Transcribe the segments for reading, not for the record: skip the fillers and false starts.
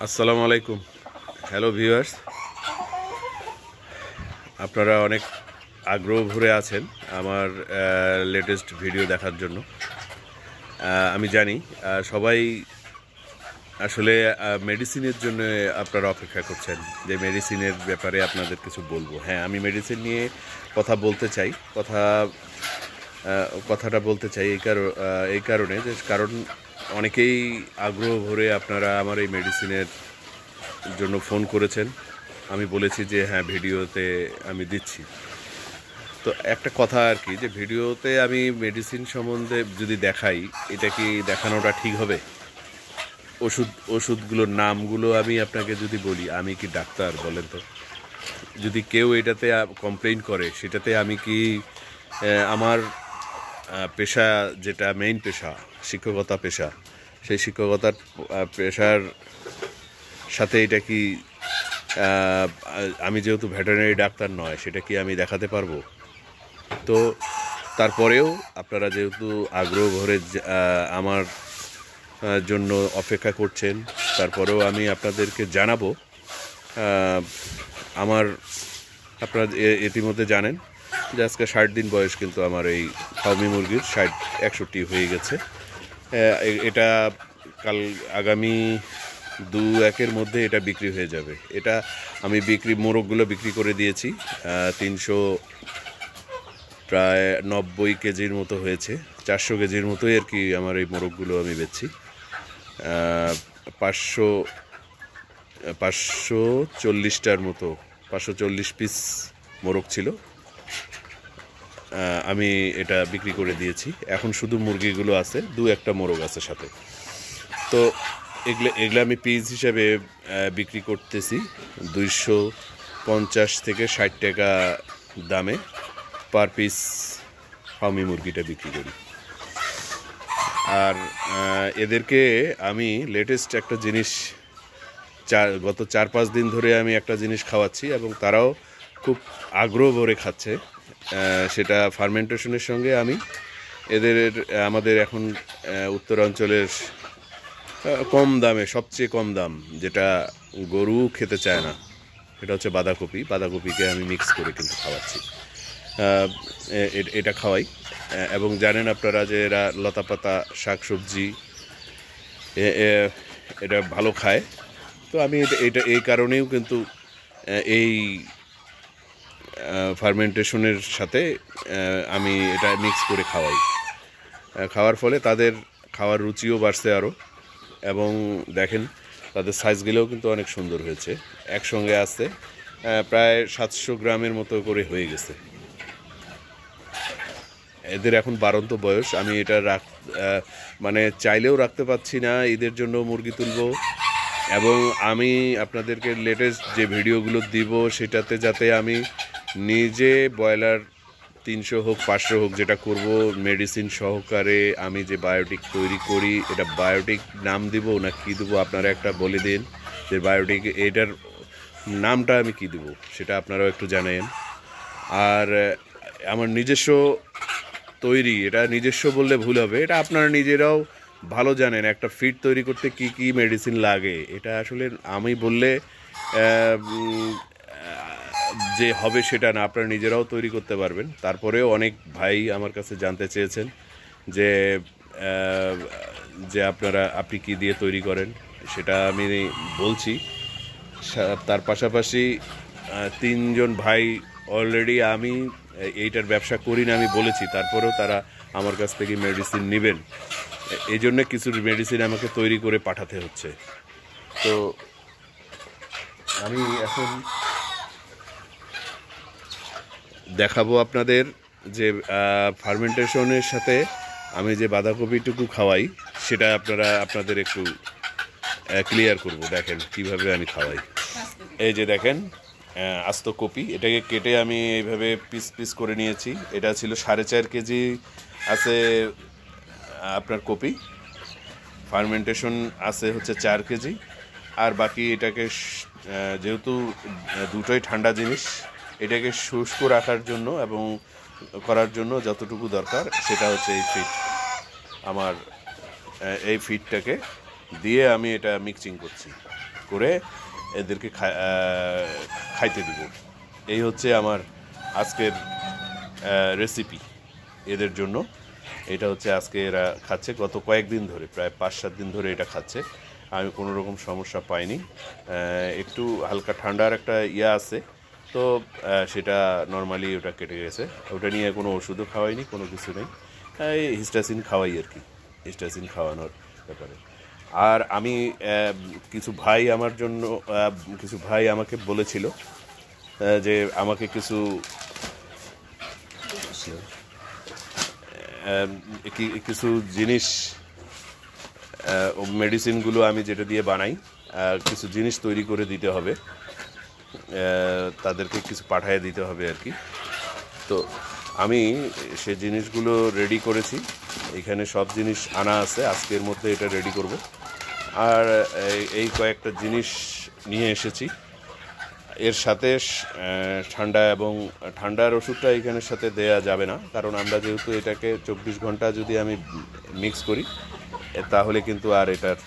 আসসালামু আলাইকুম। Hello viewers, আপনারা অনেক আগ্রহ ভরে আছেন আমার লেটেস্ট ভিডিও দেখার জন্য। আমি জানি সবাই আসলে মেডিসিনের জন্য আপনারা অপেক্ষা করছেন যে মেডিসিনের ব্যাপারে আপনাদের কিছু বলবো। হ্যাঁ, আমি মেডিসিন নিয়ে কথা বলতে চাই, কথাটা বলতে চাই এই কারণে যে কারণ অনেকেই আগ্রহ ভরে আপনারা আমার এই মেডিসিনের জন্য ফোন করেছেন। আমি বলেছি যে হ্যাঁ, ভিডিওতে আমি দিচ্ছি। তো একটা কথা আর কি, যে ভিডিওতে আমি মেডিসিন সম্বন্ধে যদি দেখাই, এটা কি দেখানোটা ঠিক হবে? ওষুধগুলোর নামগুলো আমি আপনাকে যদি বলি, আমি কি ডাক্তার বলেন তো? যদি কেউ এটাতে কমপ্লেইন করে, সেটাতে আমি কি আমার পেশা, যেটা মেইন পেশা, শিক্ষকতা পেশা, সেই শিক্ষকতার পেশার সাথে এটা কি আমি যেহেতু ভেটেরিনারি ডাক্তার নয়, সেটা কি আমি দেখাতে পারবো? তো তারপরেও আপনারা যেহেতু আগ্রহ ভরে আমার জন্য অপেক্ষা করছেন, তারপরেও আমি আপনাদেরকে জানাবো। আপনারা ইতিমধ্যে জানেন যে আজকে 60 দিন বয়স, কিন্তু আমার এই ফার্মি মুরগির 61 হয়ে গেছে। এটা আগামী 2-1-এর মধ্যে এটা বিক্রি হয়ে যাবে। এটা আমি মোরগগুলো বিক্রি করে দিয়েছি। 300 প্রায় 90 কেজির মতো হয়েছে, 400 কেজির মতোই আর কি আমার এই মোরগগুলো আমি বেচছি। 540টার মতো, 540 পিস মোরগ ছিল, আমি এটা বিক্রি করে দিয়েছি। এখন শুধু মুরগিগুলো আছে, 2-1টা মোরগ আছে সাথে। তো এগুলো আমি পিস হিসাবে বিক্রি করতেছি 250 থেকে 60 টাকা দামে পার পিস ফার্মি মুরগিটা বিক্রি করি। আর এদেরকে আমি লেটেস্ট একটা জিনিস গত 4-5 দিন ধরে আমি একটা জিনিস খাওয়াচ্ছি, এবং তারাও খুব আগ্রহ ভরে খাচ্ছে। সেটা ফার্মেন্টেশনের সঙ্গে আমি আমাদের এখন উত্তরাঞ্চলের কম দামে, সবচেয়ে কম দাম, যেটা গরু খেতে চায় না, এটা হচ্ছে বাঁধাকপিকে আমি মিক্স করে কিন্তু খাওয়াচ্ছি। এটা খাওয়াই, এবং জানেন আপনারা যে এরা লতাপাতা শাকসবজি এটা ভালো খায়। তো আমি এটা এই কারণেও কিন্তু এই ফার্মেন্টেশনের সাথে আমি এটা মিক্স করে খাওয়াই। খাওয়ার ফলে তাদের খাওয়ার রুচিও বাড়ছে আরও, এবং দেখেন তাদের সাইজগুলোও কিন্তু অনেক সুন্দর হয়েছে। একসঙ্গে আসতে প্রায় 700 গ্রামের মতো করে হয়ে গেছে। এদের এখন বাড়ন্ত বয়স। আমি এটা মানে চাইলেও রাখতে পারছি না, ঈদের জন্য মুরগি তুলবো, এবং আমি আপনাদেরকে লেটেস্ট যে ভিডিওগুলো দিব সেটাতে যাতে আমি নিজে ব্রয়লার 300 হোক 500 হোক, যেটা করব মেডিসিন সহকারে, আমি যে বায়োটিক তৈরি করি, এটা বায়োটিক নাম দিব না কি দেবো আপনারা একটা বলে দিন, যে বায়োটিক এটার নামটা আমি কি দেবো সেটা আপনারাও একটু জানেন। আর আমার নিজস্ব তৈরি, এটা নিজস্ব বললে ভুল হবে, এটা আপনারা নিজেরাও ভালো জানেন একটা ফিড তৈরি করতে কি কি মেডিসিন লাগে। এটা আসলে আমি বললে যে হবে সেটা না, আপনারা নিজেরাও তৈরি করতে পারবেন। তারপরেও অনেক ভাই আমার কাছে জানতে চেয়েছেন যে যে আপনি কি দিয়ে তৈরি করেন, সেটা আমি বলছি। তার পাশাপাশি 3জন ভাই অলরেডি আমি এইটার ব্যবসা করি না আমি বলেছি, তারপরেও তারা আমার কাছ থেকে মেডিসিন নেবেন। এই জন্য কিছু মেডিসিন আমাকে তৈরি করে পাঠাতে হচ্ছে। তো আমি এখন দেখাবো আপনাদের যে ফার্মেন্টেশনের সাথে আমি যে বাঁধাকপিটুকু খাওয়াই, সেটা আপনাদের একটু ক্লিয়ার করব। দেখেন কিভাবে আমি খাওয়াই। এই যে দেখেন আস্ত কপি, এটাকে কেটে আমি এইভাবে পিস পিস করে নিয়েছি। এটা ছিল 4.5 কেজি আছে আপনার কপি, ফার্মেন্টেশন আছে হচ্ছে 4 কেজি, আর বাকি এটাকে যেহেতু দুটোই ঠান্ডা জিনিস, এটাকে শুষ্ক রাখার জন্য এবং করার জন্য যতটুকু দরকার সেটা হচ্ছে এই ফিড। আমার এই ফিডটাকে দিয়ে আমি এটা মিক্সিং করছি। করে এদেরকে খাইতে দিব। এই হচ্ছে আমার আজকের রেসিপি এদের জন্য। এটা হচ্ছে আজকে এরা খাচ্ছে, গত কয়েকদিন ধরে, প্রায় 5-7 দিন ধরে এটা খাচ্ছে। আমি কোনো রকম সমস্যা পাইনি। একটু হালকা ঠান্ডার একটা আছে, তো সেটা নর্মালি ওটা কেটে গেছে। ওটা নিয়ে কোনো ওষুধও খাওয়াইনি, কোনো কিছু নেই। এই হিস্টাসিন খাওয়াই আর কি, হিস্টাসিন খাওয়ানোর ব্যাপারে। আর আমি কিছু ভাই আমাকে বলেছিল যে আমাকে কিছু জিনিস, মেডিসিনগুলো আমি যেটা দিয়ে বানাই, কিছু জিনিস তৈরি করে দিতে হবে, তাদেরকে কিছু পাঠিয়ে দিতে হবে আর কি। তো আমি সে জিনিসগুলো রেডি করেছি, এখানে সব জিনিস আনা আছে, আজকের মধ্যে এটা রেডি করব। আর এই কয়েকটা জিনিস নিয়ে এসেছি। এর সাথে ঠান্ডার ওষুধটা এখানের সাথে দেয়া যাবে না, কারণ আমরা যেহেতু এটাকে 24 ঘন্টা যদি আমি মিক্স করি, তাহলে কিন্তু আর এটার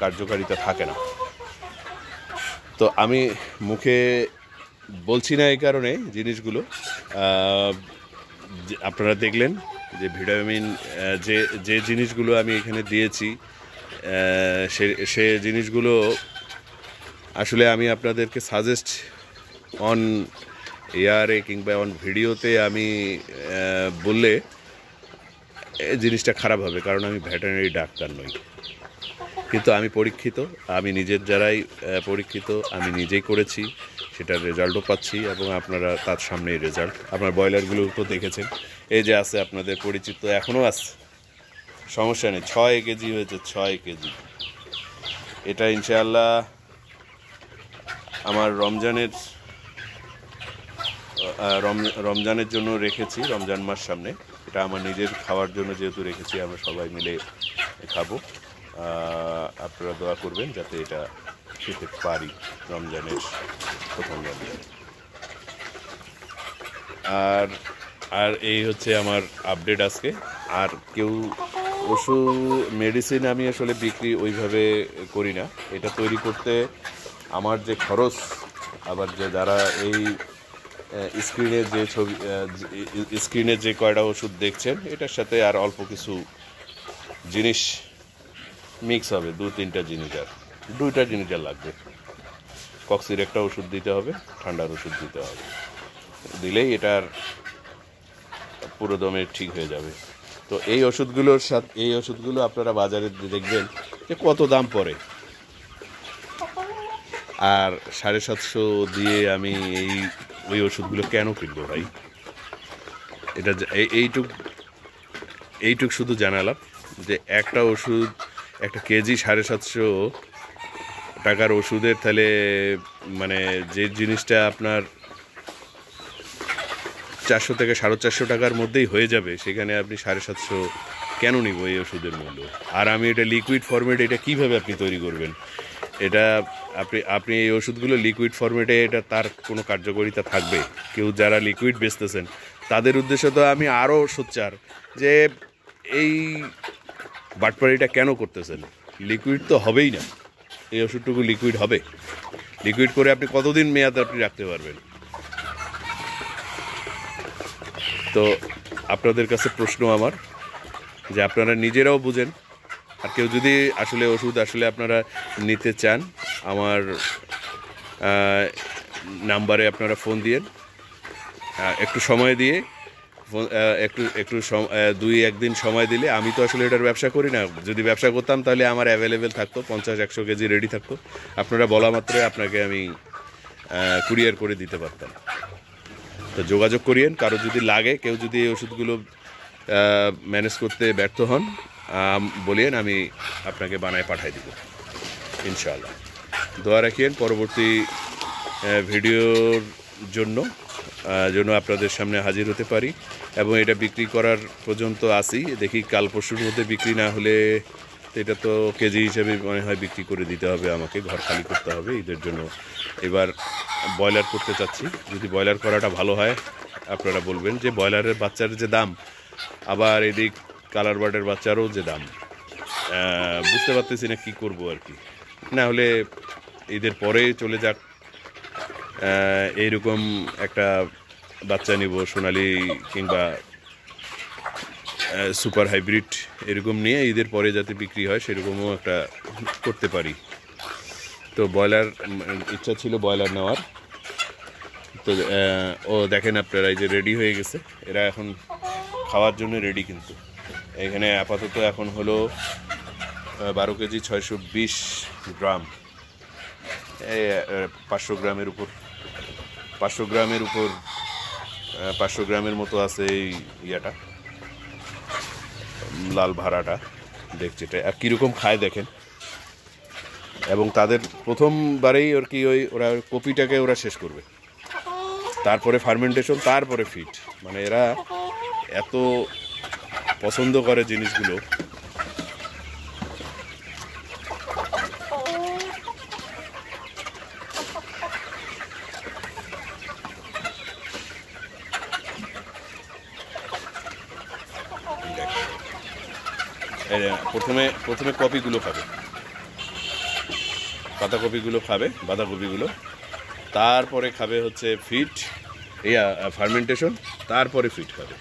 কার্যকারিতা থাকে না। তো আমি মুখে বলছি না এই কারণে জিনিসগুলো আপনারা দেখলেন যে ভিটামিন যে জিনিসগুলো আমি এখানে দিয়েছি, সে জিনিসগুলো আসলে আমি আপনাদেরকে সাজেস্ট অন এয়ারে কিংবা অন ভিডিওতে আমি বললে জিনিসটা খারাপ হবে, কারণ আমি ভেটেরিনারি ডাক্তার নই। কিন্তু আমি পরীক্ষিত, আমি নিজের যারাই পরীক্ষিত, আমি নিজেই করেছি, সেটার রেজাল্টও পাচ্ছি, এবং আপনারা তার সামনেই রেজাল্ট। আপনার ব্রয়লারগুলো তো দেখেছেন, এই যে আছে আপনাদের পরিচিত, এখনও আছে, সমস্যা নেই। 6 কেজি হয়েছে, 6 কেজি। এটা ইনশাআল্লাহ আমার রমজানের জন্য রেখেছি, রমজান মাস সামনে। এটা আমার নিজের খাওয়ার জন্য যেহেতু রেখেছি, আমরা সবাই মিলে খাবো। আপনারা দোয়া করবেন যাতে এটা খেতে পারি রমজানের প্রথম রমজান। আর এই হচ্ছে আমার আপডেট আজকে। আর কেউ মেডিসিন আমি আসলে বিক্রি ওইভাবে করি না। এটা তৈরি করতে আমার যে খরচ, আবার যারা এই স্ক্রিনে যে কয়টা ওষুধ দেখছেন, এটার সাথে আর অল্প কিছু জিনিস মিক্স হবে, 2-3টা জিনিস, আর 2টা জিনিস আর লাগবে। কক্সির একটা ওষুধ দিতে হবে, ঠান্ডার ওষুধ দিতে হবে, দিলেই এটার পুরো দমে ঠিক হয়ে যাবে। তো এই ওষুধগুলো আপনারা বাজারে দেখবেন যে কত দাম পড়ে, আর 750 দিয়ে আমি ওই ওষুধগুলো কেন কিনবো ভাই? এটা এইটুক শুধু জানালাম যে একটা ওষুধ, একটা কেজি 750 টাকার ওষুধের, তাহলে মানে যে জিনিসটা আপনার 400 থেকে 450 টাকার মধ্যেই হয়ে যাবে, সেখানে আপনি 750 কেন নিব এই ওষুধের মূল্য? আর আমি এটা লিকুইড ফরম্যাটে, এটা কীভাবে আপনি তৈরি করবেন? এটা আপনি এই ওষুধগুলো লিকুইড ফরম্যাটে, এটা তার কোনো কার্যকারিতা থাকবে? কেউ যারা লিকুইড বেচতেছেন তাদের উদ্দেশ্যে তো আমি আরও সোচ্চার যে এই বাটপাড়িটা কেন করতেছেন? লিকুইড তো হবেই না, এই ওষুধটুকু লিকুইড হবে? লিকুইড করে আপনি কতদিন মেয়াদ আপনি রাখতে পারবেন? তো আপনাদের কাছে প্রশ্ন আমার, যে আপনারা নিজেরাও বুঝেন। আর কেউ যদি আসলে ওষুধ আপনারা নিতে চান, আমার নাম্বারে আপনারা ফোন দিয়েন, একটু সময় দিয়ে একটু 2-1 দিন সময় দিলে, আমি তো আসলে এটার ব্যবসা করি না। যদি ব্যবসা করতাম তাহলে আমার অ্যাভেলেবেল থাকতো, 50-100 কেজি রেডি থাকতো, আপনারা বলা মাত্রই আপনাকে আমি কুরিয়ার করে দিতে পারতাম। তো যোগাযোগ করিয়েন, কারো যদি লাগে, কেউ যদি এই ওষুধগুলো ম্যানেজ করতে ব্যর্থ হন, বলিয়েন, আমি আপনাকে বানায় পাঠিয়ে দিব ইনশাআল্লাহ। দোয়া রাখিয়েন পরবর্তী ভিডিওর জন্য আপনাদের সামনে হাজির হতে পারি, এবং এটা বিক্রি করার পর্যন্ত আসি। দেখি কাল পরশুর মধ্যে বিক্রি না হলে এটা তো কেজি হিসেবে মনে হয় বিক্রি করে দিতে হবে আমাকে, ঘর খালি করতে হবে ঈদের জন্য। এবার ব্রয়লার করতে চাচ্ছি, যদি ব্রয়লার করাটা ভালো হয় আপনারা বলবেন। যে ব্রয়লারের বাচ্চার যে দাম, আবার এদিক কালার বার্ডের বাচ্চারও যে দাম, বুঝতে পারতেছি না কী করবো আর কি। না হলে ঈদের পরে চলে যাক, এইরকম একটা বাচ্চা নিব সোনালি কিংবা সুপার হাইব্রিড, এরকম নিয়ে ঈদের পরে যাতে বিক্রি হয় সেরকমও একটা করতে পারি। তো ব্রয়লার ইচ্ছা ছিল ব্রয়লার নেওয়ার। তো ও দেখেন আপনারা, এই যে রেডি হয়ে গেছে, এরা এখন খাওয়ার জন্য রেডি। কিন্তু এখানে আপাতত এখন হলো 12 কেজি 620 গ্রাম, 500 গ্রামের উপর 500 গ্রামের মতো আছে এই ইয়াটা, লাল ভাড়াটা দেখছি। আর কীরকম খায় দেখেন। এবং তাদের প্রথমবারেই আর কি ওরা কপিটাকে ওরা শেষ করবে, তারপরে ফার্মেন্টেশন, তারপরে ফিড। মানে এরা এত পছন্দ করে জিনিসগুলো। প্রথমে কপিগুলো খাবে, পাতাকপিগুলো খাবে, বাঁধাকপিগুলো, তারপরে খাবে হচ্ছে ফিড, ফার্মেন্টেশন, তারপরে ফিড খাবে।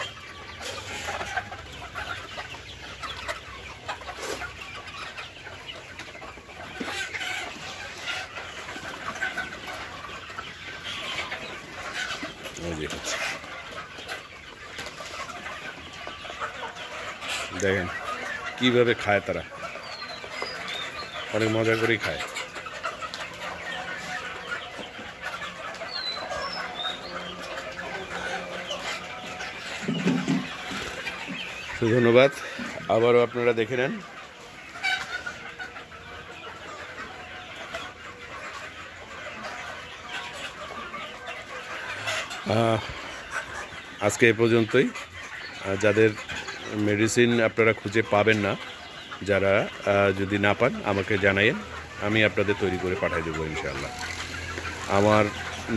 দেখেন কিভাবে খায় তারা, অনেক মজা করেই খায়। ধন্যবাদ, আবারও আপনারা দেখে নেন। আজকে এ পর্যন্তই। যাদের মেডিসিন আপনারা খুঁজে পাবেন না, যারা যদি না পান আমাকে জানাইন, আমি আপনাদের তৈরি করে পাঠিয়ে দেবো ইনশাআল্লাহ। আমার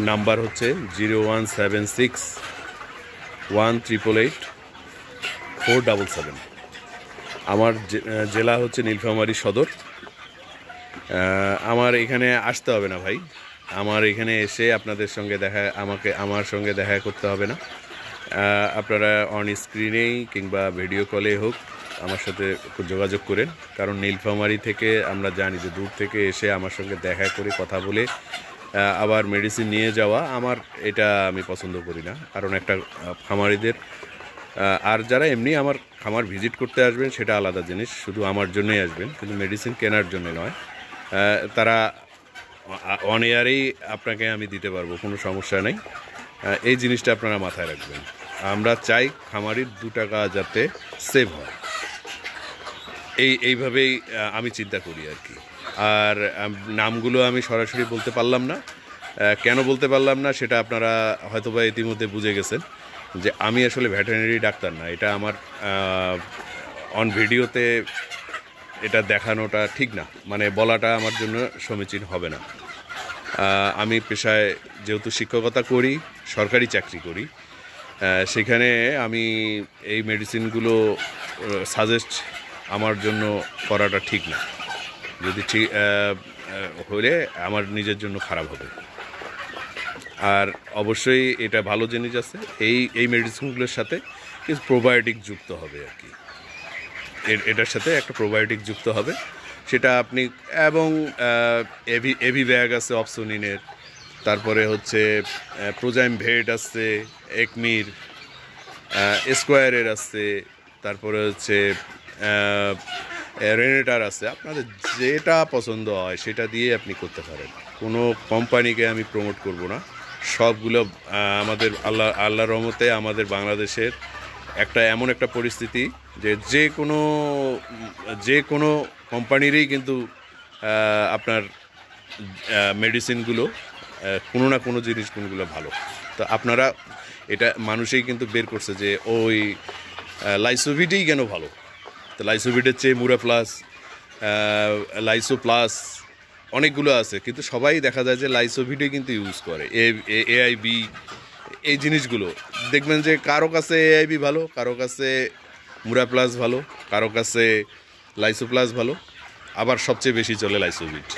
নাম্বার হচ্ছে 0176 188 477। আমার জেলা হচ্ছে নীলফামারী সদর। আমার এখানে আসতে হবে না ভাই, আমার এখানে এসে আপনাদের সঙ্গে আমার সঙ্গে দেখা করতে হবে না। আপনারা অন স্ক্রিনেই কিংবা ভিডিও কলে হোক আমার সাথে যোগাযোগ করেন। কারণ নীলফামারী থেকে আমরা জানি যে দূর থেকে এসে আমার সঙ্গে দেখা করে কথা বলে আবার মেডিসিন নিয়ে যাওয়া, এটা আমি পছন্দ করি না। কারণ একটা খামারিদের, আর যারা এমনি আমার খামার ভিজিট করতে আসবেন সেটা আলাদা জিনিস, শুধু আমার জন্যই আসবেন, কিন্তু মেডিসিন কেনার জন্য নয়। তারা অন এয়ারেই আপনাকে আমি দিতে পারবো, কোনো সমস্যা নেই। এই জিনিসটা আপনারা মাথায় রাখবেন। আমরা চাই খামারির 2 টাকা যাতে সেভ হয়, এইভাবেই আমি চিন্তা করি আর কি। আর নামগুলো আমি সরাসরি বলতে পারলাম না, কেন বলতে পারলাম না সেটা আপনারা হয়তোবা ইতিমধ্যে বুঝে গেছেন যে আমি আসলে ভেটেরিনারি ডাক্তার না। এটা আমার অন ভিডিওতে এটা দেখানোটা ঠিক না, মানে বলাটা আমার জন্য সমীচীন হবে না। আমি পেশায় যেহেতু শিক্ষকতা করি, সরকারি চাকরি করি, সেখানে আমি এই মেডিসিনগুলো সাজেস্ট আমার জন্য করাটা ঠিক না। যদি ঠিক হলে আমার নিজের জন্য খারাপ হবে। আর অবশ্যই এটা ভালো জিনিস আছে, এই মেডিসিনগুলোর সাথে কিছু প্রোবায়োটিক যুক্ত হবে আর কি। এটার সাথে একটা প্রোবায়োটিক যুক্ত হবে, সেটা আপনি, এবং এভি ব্যাগ আছে অপসোনিনের, তারপরে হচ্ছে প্রোজাইম ভেট আছে, একমির, স্কোয়ারের আছে, তারপরে হচ্ছে রেনেটার আছে। আপনাদের যেটা পছন্দ হয় সেটা দিয়ে আপনি করতে পারেন। কোনো কোম্পানিকে আমি প্রমোট করব না, সবগুলো আমাদের আল্লাহর রহমতে আমাদের বাংলাদেশের এমন একটা পরিস্থিতি যে কোনো কোম্পানিরই কিন্তু আপনার মেডিসিনগুলো কোনো না কোনো জিনিসগুলো ভালো। তো আপনারা এটা মানুষই কিন্তু বের করছে যে ওই লাইসোভিডই কেন ভালো। তো লাইসোভিডের চেয়ে মুরা প্লাস, লাইসো প্লাস অনেকগুলো আছে, কিন্তু সবাই দেখা যায় যে লাইসোভিডই কিন্তু ইউজ করে। এআইবি এই জিনিসগুলো দেখবেন যে কারো কাছে এআইবি ভালো, কারো কাছে মুরা প্লাস ভালো, কারো কাছে লাইসো প্লাস ভালো, আবার সবচেয়ে বেশি চলে লাইসোভিড।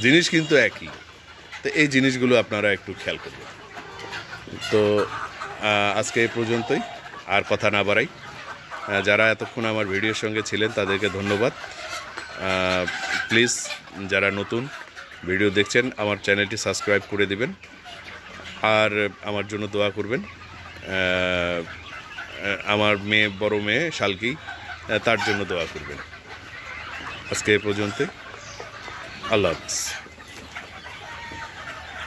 জিনিস কিন্তু একই। তো এই জিনিসগুলো আপনারা একটু খেয়াল করবেন। তো আজকে এই পর্যন্তই, আর কথা না বাড়াই। যারা এতক্ষণ আমার ভিডিওর সঙ্গে ছিলেন তাদেরকে ধন্যবাদ। প্লিজ যারা নতুন ভিডিও দেখছেন আমার চ্যানেলটি সাবস্ক্রাইব করে দিবেন, আর আমার জন্য দোয়া করবেন। আমার বড় মেয়ে শালকি, তার জন্য দোয়া করবেন। আজকে এ পর্যন্তই। আল্লাহ হাফিজ।